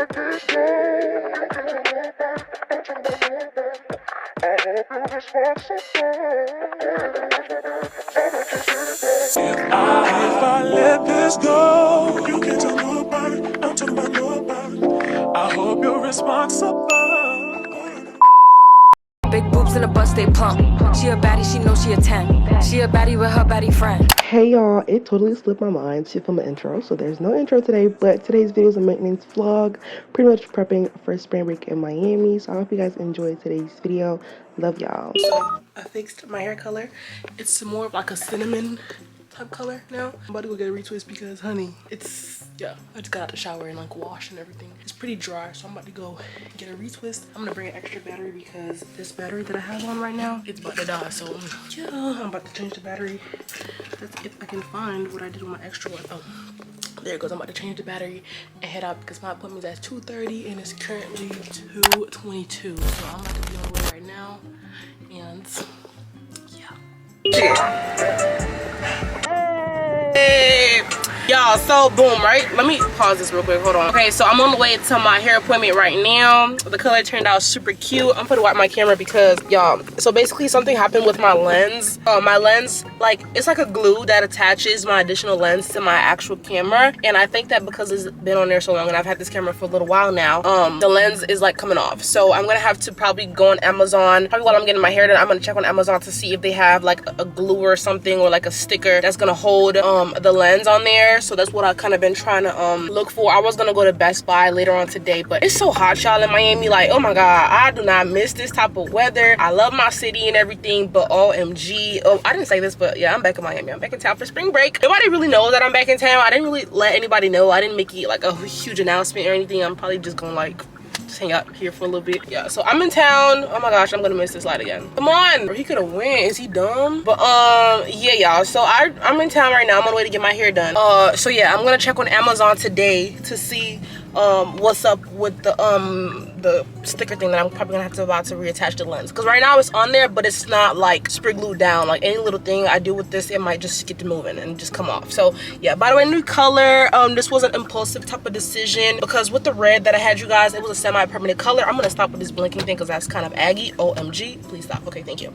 If I let this go, you can't tell nobody. I'm talking about nobody. I hope you're responsible. Big boobs in a bus, they plump. She a baddie, she knows she a 10. She a baddie with her baddie friend. Hey y'all, it totally slipped my mind to film an intro, so there's no intro today, but today's video is a maintenance vlog, pretty much prepping for spring break in Miami. So I hope you guys enjoyed today's video. Love y'all. So I fixed my hair color. It's more of like a cinnamon type color now. I'm about to go get a retwist because, honey, I just got out the shower and like wash and everything. It's pretty dry, so I'm about to go get a retwist. I'm gonna bring an extra battery because this battery that I have on right now, it's about to die. So yeah, I'm about to change the battery. That's if I can find what I did with my extra one. Oh, there it goes. I'm about to change the battery and head out because my appointment's at 2:30 and it's currently 2:22. So I'm about to be on the way right now. And yeah. Hey. Y'all, so boom, right? Let me pause this real quick, hold on. Okay, so I'm on the way to my hair appointment right now. The color turned out super cute. I'm gonna wipe my camera because, y'all, so basically something happened with my lens. My lens, like, it's like a glue that attaches my additional lens to my actual camera. And I think that because it's been on there so long and I've had this camera for a little while now, the lens is like coming off. So I'm gonna have to probably go on Amazon. Probably while I'm getting my hair done, I'm gonna check on Amazon to see if they have like a glue or something or like a sticker that's gonna hold the lens on there. So that's what I kind of been trying to look for. I was gonna go to Best Buy later on today, but it's so hot, y'all, in Miami. Like, oh my god, I do not miss this type of weather. I love my city and everything, but OMG. Oh, I didn't say this, but yeah, I'm back in Miami. I'm back in town for spring break. Nobody really knows that I'm back in town. I didn't really let anybody know. I didn't make it like a huge announcement or anything. I'm probably just gonna like just hang out here for a little bit. Yeah, so I'm in town. Oh my gosh, I'm gonna miss this light again. Come on, he could have went. Is he dumb? But yeah, y'all, so I'm in town right now. I'm on the way to get my hair done. So yeah, I'm gonna check on Amazon today to see what's up with the sticker thing that I'm probably gonna have to about to reattach the lens, because right now it's on there but it's not like super glued down. Like any little thing I do with this, it might just get to moving and just come off. So yeah, by the way, new color. This was an impulsive type of decision because with the red that I had you guys, it was a semi-permanent color. I'm gonna stop with this blinking thing because that's kind of aggy. OMG, please stop. Okay, thank you.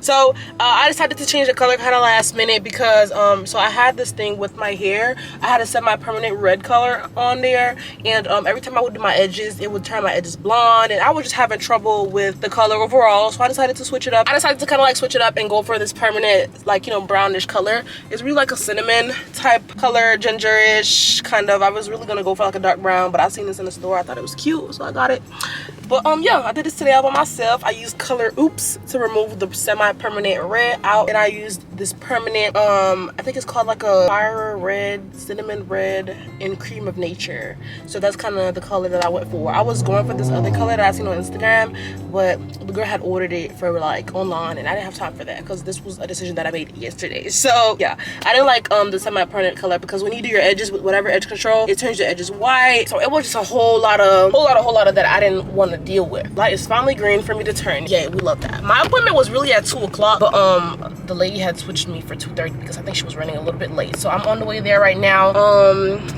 So I decided to change the color kind of last minute because so I had this thing with my hair. I had a semi-permanent red color on there, and every time I would do my edges, it would turn my edges blonde, and I was just having trouble with the color overall. So I decided to switch it up. I decided to kind of like switch it up and go for this permanent, like, you know, brownish color. It's really like a cinnamon type color, gingerish kind of. I was really gonna go for like a dark brown, but I seen this in the store. I thought it was cute, so I got it. But yeah, I did this today all by myself. I used color Oops to remove the semi-permanent red out, and I used this permanent I think it's called like a fire red, cinnamon red, and cream of nature. So that's kind of the color that I went for. I was going for this other color that I seen on Instagram, but the girl had ordered it for like online, and I didn't have time for that because this was a decision that I made yesterday. So yeah, I didn't like the semi-permanent color because when you do your edges with whatever edge control, it turns your edges white. So it was just a whole lot of that I didn't want to deal with. Like, it's finally green for me to turn. Yeah, we love that. My appointment was really at 2 o'clock, but the lady had switched me for 2:30 because I think she was running a little bit late. So I'm on the way there right now.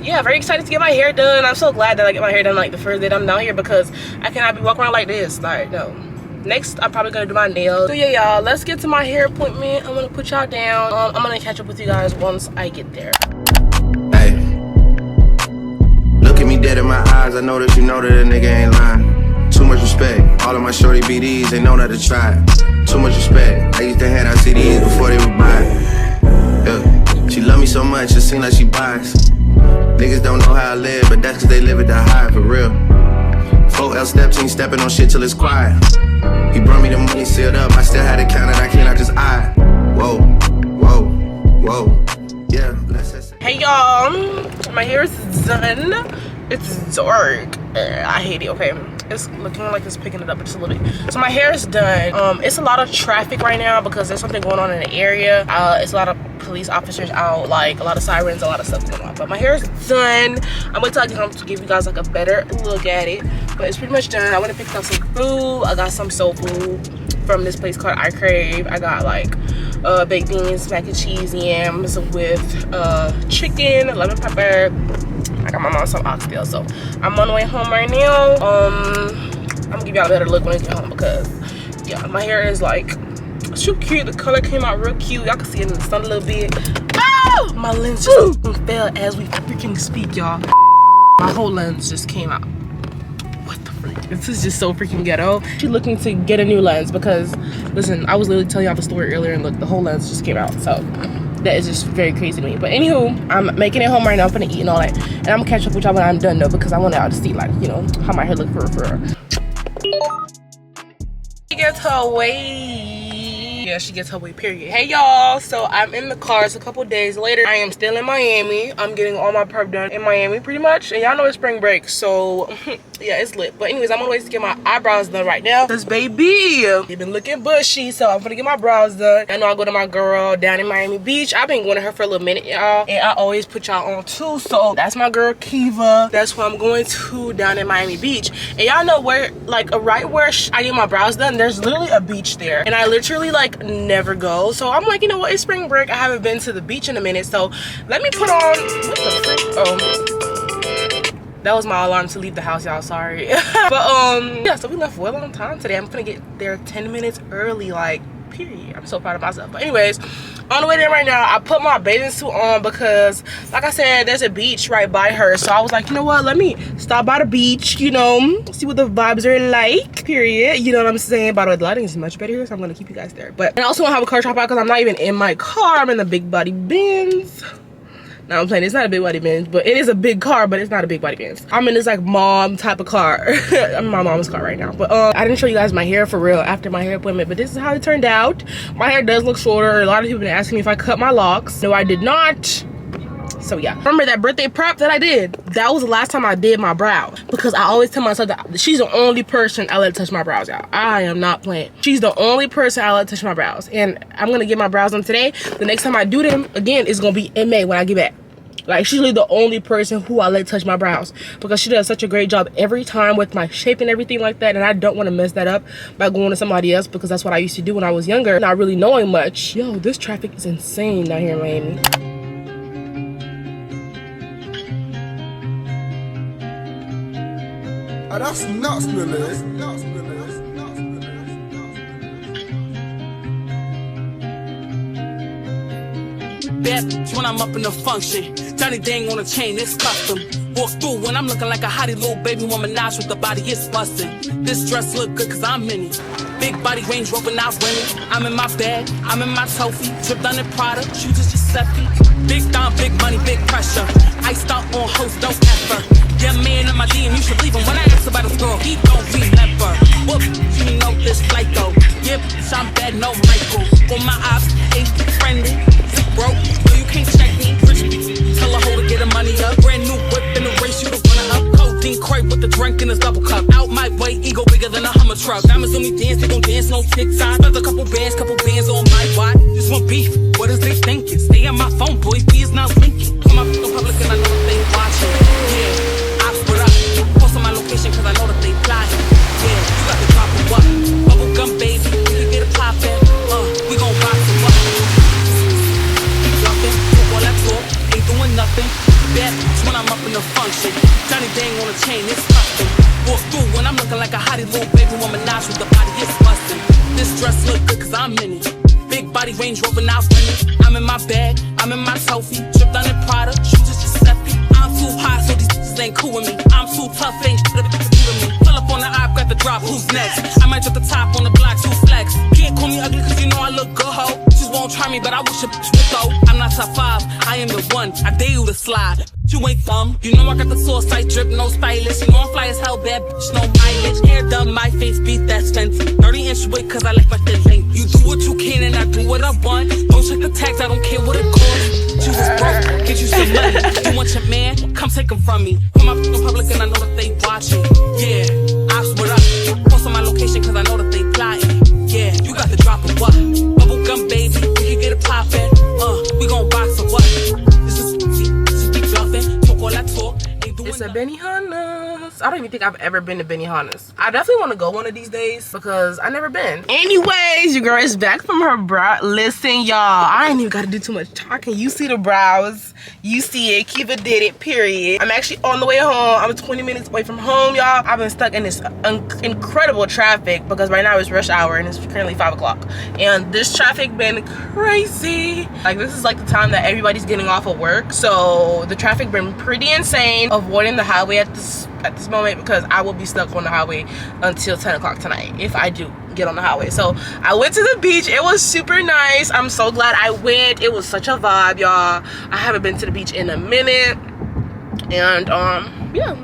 Yeah, very excited to get my hair done. I'm so glad that I get my hair done like the first day that I'm down here because I cannot be walking around like this. Like, no. Next, I'm probably gonna do my nails. So yeah, y'all, let's get to my hair appointment. I'm gonna put y'all down. I'm gonna catch up with you guys once I get there. Hey, look at me dead in my eyes. I know that you know that a nigga ain't lying. Too much respect. All of my shorty BDs, they know not to try. Too much respect. I used to hand out CDs before they would buy. Yeah. She love me so much, it seems like she buys. Niggas don't know how I live, but that's cause they live it that high, for real. 4L step team stepping on shit till it's quiet. He brought me the money sealed up, I still had to count it, I cannot just eye. Whoa, whoa, whoa. Yeah, let's Hey y'all, my hair is done. It's dark. I hate it, okay? It's looking like it's picking it up just a little bit. So my hair is done. It's a lot of traffic right now because there's something going on in the area. It's a lot of police officers out, like a lot of sirens, a lot of stuff going on. But my hair is done. I'm gonna tell you to give you guys like a better look at it. But it's pretty much done. I went and picked up some food. I got some soul food from this place called I Crave. I got like baked beans, mac and cheese, yams with chicken, lemon pepper. I got my mom some oxtail. So I'm on the way home right now. I'm gonna give y'all a better look when I get home because yeah, my hair is like so cute. The color came out real cute. Y'all can see it in the sun a little bit. Oh! My lens just fell as we freaking speak, y'all. My whole lens just came out. What the freak? This is just so freaking ghetto. She's looking to get a new lens because, listen, I was literally telling y'all the story earlier and look, the whole lens just came out. So that is just very crazy to me. But anywho, I'm making it home right now. I'm gonna eat and all that. And I'm gonna catch up with y'all when I'm done though because I want y'all to see like, you know, how my hair look for real. She gets her way. Yeah, she gets her way, period. Hey y'all, so I'm in the car. It's a couple days later. I am still in Miami. I'm getting all my prep done in Miami pretty much. And y'all know it's spring break, so yeah, it's lit. But anyways, I'm on the way to get my eyebrows done right now. Cause baby, they've been looking bushy, so I'm gonna get my brows done. I know I go to my girl down in Miami Beach. I've been going to her for a little minute, y'all. And I always put y'all on too. So that's my girl Kiva. That's where I'm going to down in Miami Beach. And y'all know where, like right where I get my brows done, there's literally a beach there. And I literally like never go. So I'm like, you know what, it's spring break. I haven't been to the beach in a minute. So let me put on, what the frick? Oh. That was my alarm to leave the house, y'all, sorry. But yeah, so we left well on time today. I'm gonna get there 10 minutes early, like, period. I'm so proud of myself. But anyways, on the way there right now, I put my bathing suit on because, like I said, there's a beach right by her. So I was like, you know what, let me stop by the beach, you know, see what the vibes are like, period. You know what I'm saying? By the way, the lighting is much better here, so I'm gonna keep you guys there. But I also want to have a car drop out because I'm not even in my car. I'm in the big body Benz. No, I'm playing. It's not a big body Benz, but it is a big car, but it's not a big body Benz. I'm in this like mom type of car. I'm in my mom's car right now. But I didn't show you guys my hair for real after my hair appointment, but this is how it turned out. My hair does look shorter. A lot of people have been asking me if I cut my locks. No, I did not. So yeah, remember that birthday prep that I did? That was the last time I did my brow because I always tell myself that she's the only person I let touch my brows out. I am not playing. She's the only person I let touch my brows, and I'm gonna get my brows done today. The next time I do them again is gonna be in May when I get back. Like, she's really the only person who I let touch my brows because she does such a great job every time with my shape and everything like that, and I don't want to mess that up by going to somebody else because that's what I used to do when I was younger, not really knowing much. Yo, this traffic is insane down here in Miami. Oh, that's nuts, Lily. Bad bitch when I'm up in the function. Johnny Dang on a chain, it's custom. Walk through when I'm looking like a hottie little baby woman, Nash with the body, it's bustin'. This dress look good cause I'm in it. Big body Range Rover, not rented. I'm in my bag, I'm in my trophy. Dripped on the product, shoes is Giuseppe. Big down, big money, big pressure. Iced out on host, don't ever. Yeah, man in my DM, you should leave him. When I ask about his girl, he don't remember. Whoop, you know this flight though. Yeah, bitch, I'm bad, no Michael. On my ops, ain't friendly. Broke, so you can't check me. Rich bitch, tell a hoe to get her money up. Brand new whip in the race, you the runner up. Codeine crate with the drink in his double cup. Out my way, ego bigger than a Hummer truck. Diamonds on me dance, they gon' dance, no TikTok. Spent a couple bands on my watch. Just want beef, what is they thinking? Stay on my phone, boy, B is not linking. I'm up in public and I know that they watching. Yeah, I split up. Post on my location cause I know that they plotting. Yeah, you got to drop a what? Bubble gum, baby, we can get a poppin'. We gon' rock the what? Ain't doing nothing. Bad bitch when I'm up in the function. Johnny Dang on a chain, it's custom. Walk through when I'm looking like a hottie little baby woman, Nash with the body, it's bustin'. This dress look good cause I'm in it. Big body Range Rover, not rented. I'm in my bag, I'm in my trophy. Dripped on the product, shoes is Giuseppe. I'm too hot, so these bitches ain't cool with me. I'm too tough, ain't shit to do to me. Pull up on the op, grab the drop, who's next? I might drop the top on the block, who's flex? Can't call me ugly cause you know I look good, ho. Just won't try me, but I wish a bitch would though. I'm not top 5, I am the one. I dare you to slide. You ain't dumb. You know I got the sauce, I drip, no stylist. You know I'm fly as hell, bad bitch, no mileage. Hair done, my face beat that Fenty. 30-inch wig, cause I like my thin length. You do what you can and I do what I want. Don't check the tags, I don't care what it costs. You was broke, get you some money. You want your man? Come take him from me. Put my in public and I know that they watching. Yeah, I split up. Post on my location cause I know that they plotting. Yeah, you got the drop of what? Bubble gum, baby, we can get a poppin'. We gon' box or what? This is bluffing. Talk all that talk. It's a Benihana's. I don't even think I've ever been to Benihana's. I definitely want to go one of these days because I never been. Anyways, your girl is back from her brow. Listen, y'all, I ain't even got to do too much talking. You see the brows. You see it. Kiva did it, period. I'm actually on the way home. I'm 20 minutes away from home, y'all. I've been stuck in this incredible traffic because right now it's rush hour and it's currently 5 o'clock. And this traffic been crazy. Like, this is like the time that everybody's getting off of work. So the traffic been pretty insane. Avoiding the highway at this moment because I will be stuck on the highway until 10 o'clock tonight if I do get on the highway. So I went to the beach. It was super nice. I'm so glad I went. It was such a vibe, y'all. I haven't been to the beach in a minute. And yeah,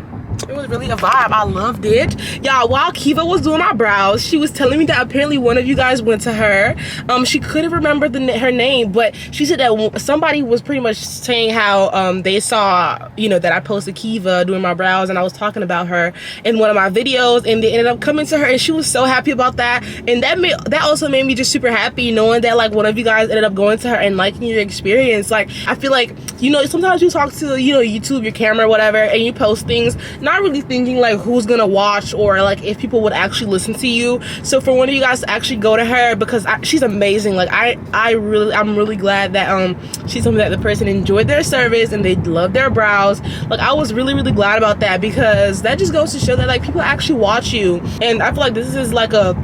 it was really a vibe. I loved it, y'all. While Kiva was doing my brows, she was telling me that apparently one of you guys went to her. She couldn't remember her name, but she said that somebody was pretty much saying how they saw, you know, that I posted Kiva doing my brows and I was talking about her in one of my videos, and they ended up coming to her and she was so happy about that. And that also made me just super happy knowing that like one of you guys ended up going to her and liking your experience. Like, I feel like, you know, sometimes you talk to, you know, YouTube, your camera, whatever, and you post things not really thinking like who's gonna watch or like if people would actually listen to you. So for one of you guys to actually go to her, because she's amazing. Like, I'm really glad that she told me that the person enjoyed their service and they loved their brows. Like, I was really glad about that, because that just goes to show that like people actually watch you. And I feel like this is like a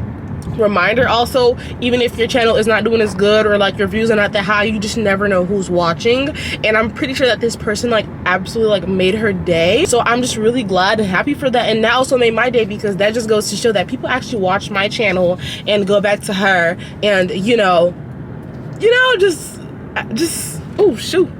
reminder also, even if your channel is not doing as good or like your views are not that high, you just never know who's watching. And I'm pretty sure that this person like absolutely like made her day. So I'm just really glad and happy for that. And that also made my day, because that just goes to show that people actually watch my channel and go back to her and you know just oh shoot,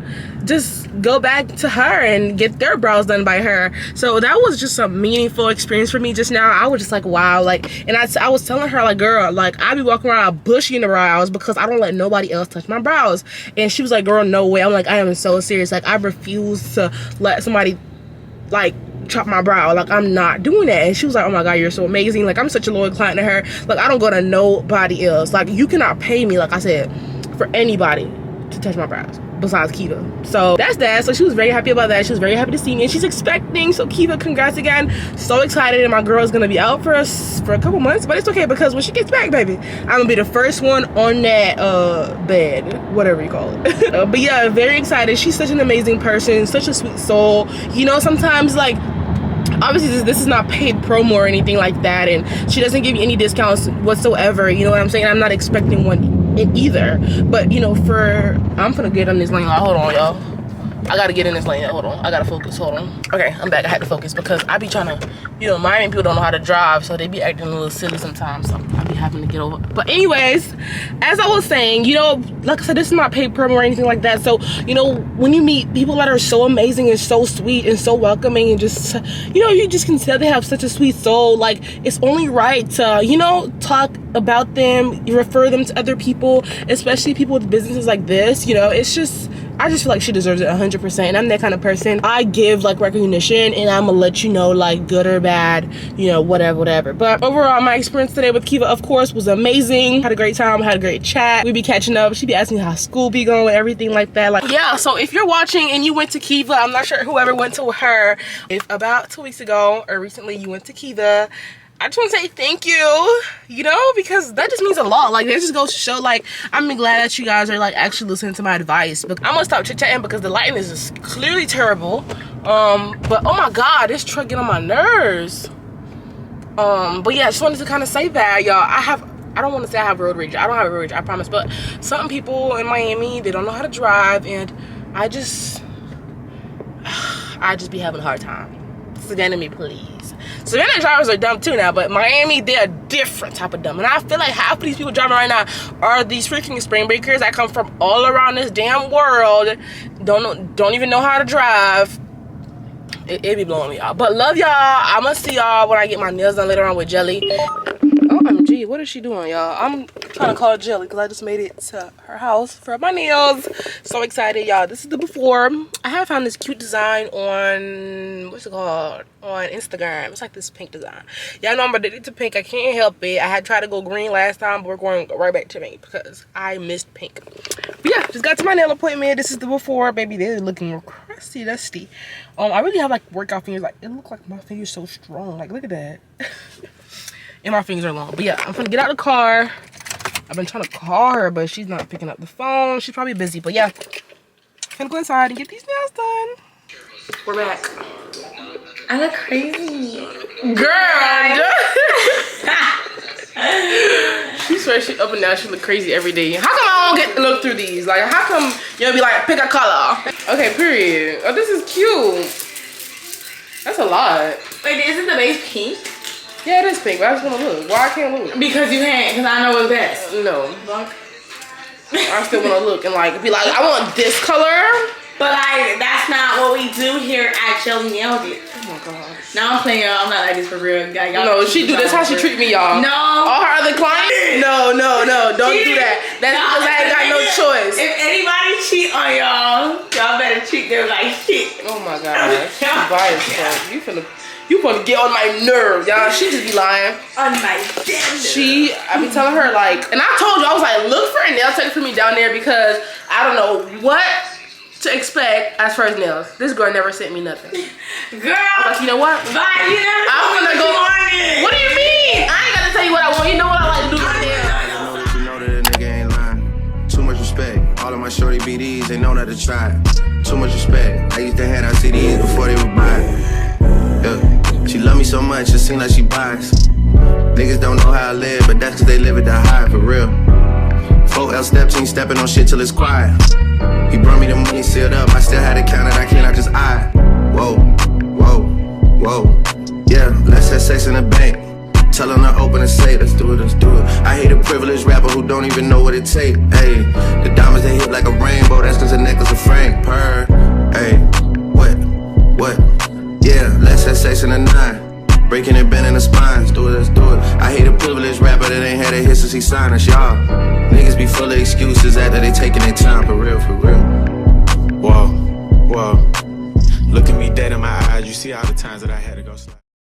just go back to her and get their brows done by her. So that was just a meaningful experience for me just now. I was just like, wow. Like, and I was telling her like, girl, like I be walking around bushy in the brows because I don't let nobody else touch my brows. And she was like, girl, no way. I'm like, I am so serious. Like, I refuse to let somebody like chop my brow. Like, I'm not doing that. And she was like, oh my god, you're so amazing. Like, I'm such a loyal client to her. Like, I don't go to nobody else. Like, you cannot pay me, like I said, for anybody to touch my brows besides Kiva. So that's that. So she was very happy about that. She was very happy to see me, and she's expecting. So Kiva, congrats again. So excited. And my girl is gonna be out for a couple months, but it's okay, because when she gets back, baby, I'm gonna be the first one on that bed, whatever you call it. But yeah, very excited. She's such an amazing person, such a sweet soul. You know, sometimes like, obviously this is not paid promo or anything like that, and she doesn't give you any discounts whatsoever, you know what I'm saying? I'm not expecting one either, but you know, I'm gonna get on this lane. Hold on, y'all, I gotta get in this lane. Hold on, I gotta focus. Hold on. Okay, I'm back. I had to focus because I be trying to, you know, Miami people don't know how to drive, so they be acting a little silly sometimes, so I be having to get over. But anyways, as I was saying, you know, like I said, this is not paid promo or anything like that. So, you know, when you meet people that are so amazing and so sweet and so welcoming and just, you know, you just can tell they have such a sweet soul. Like, it's only right to, you know, talk about them, you refer them to other people, especially people with businesses like this. You know, it's just, I just feel like she deserves it 100%. And I'm that kind of person. I give like recognition, and I'm gonna let you know, like, good or bad, you know, whatever. But overall, my experience today with Kiva, of course, was amazing. Had a great time, had a great chat. We be catching up. She be asking how school be going, everything like that. Like, yeah, so if you're watching and you went to Kiva, I'm not sure whoever went to her, if about 2 weeks ago or recently you went to Kiva, I just want to say thank you, you know, because that just means a lot. Like, that just goes to show, like, I'm glad that you guys are, like, actually listening to my advice. But I'm going to stop chit-chatting because the lighting is just clearly terrible. But, oh, my God, this truck getting on my nerves. But, yeah, I just wanted to kind of say that, y'all. I don't want to say I have road rage. I don't have road rage, I promise. But some people in Miami, they don't know how to drive. And I just be having a hard time. Savannah me, please. Savannah drivers are dumb too now, but Miami, they're a different type of dumb. And I feel like half of these people driving right now are these freaking spring breakers that come from all around this damn world, don't even know how to drive. It be blowing me out. But love y'all. I'm gonna see y'all when I get my nails done later on with Jelly. OMG, what is she doing, y'all? I'm trying to call Jelly because I just made it to her house for my nails. So excited, y'all. This is the before. I have found this cute design on, what's it called? On Instagram. It's like this pink design. Y'all know I'm addicted to pink. I can't help it. I had tried to go green last time, but we're going right back to pink because I missed pink. But yeah, just got to my nail appointment. This is the before, baby. They're looking dusty. I really have like workout fingers. Like, it look like my fingers so strong. Like, look at that. And my fingers are long. But yeah, I'm gonna get out of the car. I've been trying to call her, but she's not picking up the phone. She's probably busy. But yeah, I'm gonna go inside and get these nails done. We're back. I look crazy. Girl! She swears she up and down, she look crazy every day. How come I don't get to look through these? Like, how come you'll be like, pick a color? Okay, period. Oh, this is cute. That's a lot. Wait, isn't the base pink? Yeah, it is pink, but I just want to look. Why I can't look? Because you can't, because I know what's best. No. I still want to look and like be like, I want this color. But like, that's not what we do here at Shelly Nailed It. Oh my god. No, I'm playing, y'all. I'm not like this for real. No, she do this how she treat me, y'all. No. All her other clients? No. Don't do that. That's because I ain't got no choice. If anybody cheat on y'all better treat them like shit. Oh my god. She's biased, you finna get on my nerves, y'all. She just be lying. On my damn nerves. I be telling her like, and I told you, I was like, look for a nail tech for me down there because I don't know what to expect as far as nails. This girl never sent me nothing. Girl. I was like, you know what? Bye, you never I'm gonna go. What do you mean? I ain't gotta tell you what I want. You know what I like to do with my nails. I know that you know that a nigga ain't lying. Too much respect. All of my shorty BDs, they know not to try. Too much respect. I used to hand out CDs before they would buy. Yeah. She love me so much, it seems like she buys. Niggas don't know how I live, but that's cause they live it that high, for real. 4L steps, ain't stepping on shit till it's quiet. He brought me the money sealed up, I still had to count it, I cannot just eye. Whoa. Yeah, let's have sex in the bank. Tell them to open and say, let's do it. I hate a privileged rapper who don't even know what it take. Hey, the diamonds they hit like a rainbow, that's cause the necklace of Frank. Purr, hey, what? Yeah, let's have sex in the night. Breaking and bending the spine, let's do it. I hate a privileged rapper that ain't had a hit since he signed us, y'all. Niggas be full of excuses after they taking their time, for real. Whoa. Look at me dead in my eyes, you see all the times that I had to go slide.